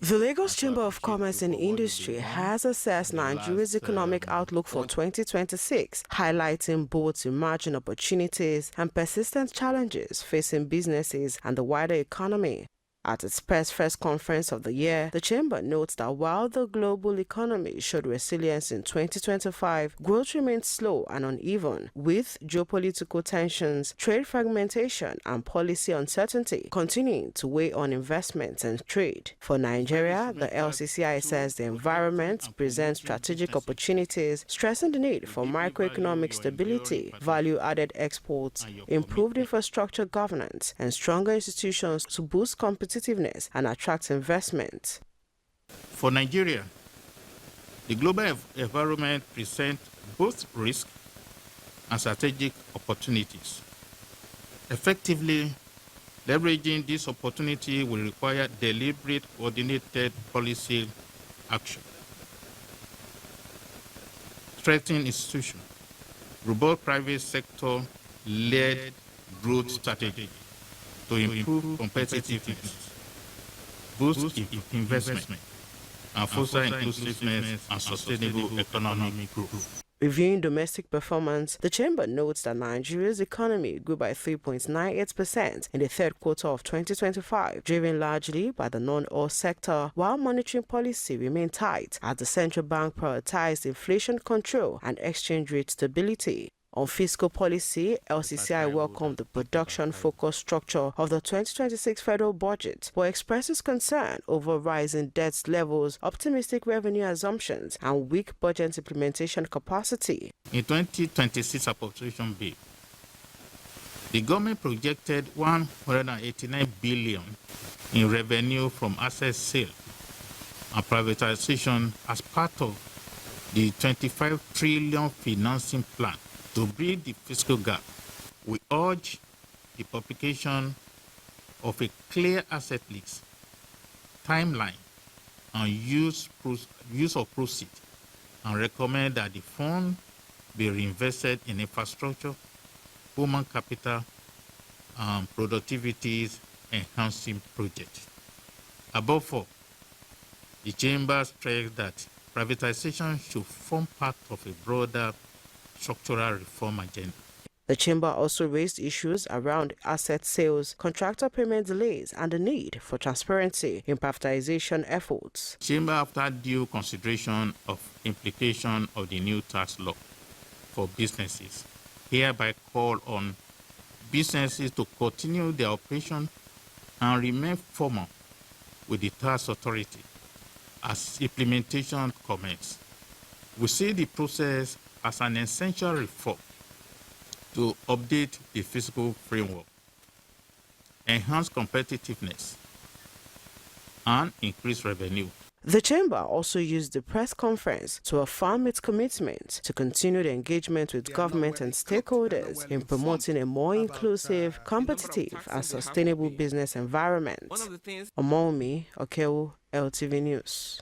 The Lagos Chamber of Commerce and Industry has assessed Nigeria's economic outlook for 2026, highlighting both emerging opportunities and persistent challenges facing businesses and the wider economy. At its first conference of the year, the Chamber notes that while the global economy showed resilience in 2025, growth remains slow and uneven, with geopolitical tensions, trade fragmentation, and policy uncertainty continuing to weigh on investment and trade. For Nigeria, the LCCI says the environment presents strategic opportunities, stressing the need for macroeconomic stability, value-added exports, improved infrastructure governance, and stronger institutions to boost competitiveness and attract investment. For Nigeria, the global environment presents both risk and strategic opportunities. Effectively leveraging this opportunity will require deliberate, coordinated policy action, strengthening institutions, robust private sector-led growth strategy to improve competitiveness, boost investment, and foster inclusiveness and sustainable economic growth. Reviewing domestic performance, the Chamber notes that Nigeria's economy grew by 3.98% in the third quarter of 2025, driven largely by the non-oil sector, while monetary policy remained tight as the central bank prioritized inflation control and exchange rate stability. On fiscal policy, LCCI welcomed the production-focused structure of the 2026 federal budget, but expresses concern over rising debt levels, optimistic revenue assumptions, and weak budget implementation capacity. In 2026 appropriation bill, the government projected 189 billion in revenue from asset sale and privatization as part of the 25 trillion financing plan. To bridge the fiscal gap, we urge the publication of a clear asset list, timeline, and use of proceeds, and recommend that the fund be reinvested in infrastructure, human capital, and productivity-enhancing projects. Above all, the Chamber stressed that privatization should form part of a broader structural reform agenda. The Chamber also raised issues around asset sales, contractor payment delays, and the need for transparency in privatization efforts. Chamber, after due consideration of implication of the new tax law for businesses, hereby call on businesses to continue their operation and remain formal with the tax authority as implementation commences. We see the process as an essential reform to update the fiscal framework, enhance competitiveness, and increase revenue. The Chamber also used the press conference to affirm its commitment to continued engagement with government and stakeholders in promoting a more inclusive, competitive, and sustainable business environment. Omomi Okewu, LTV News.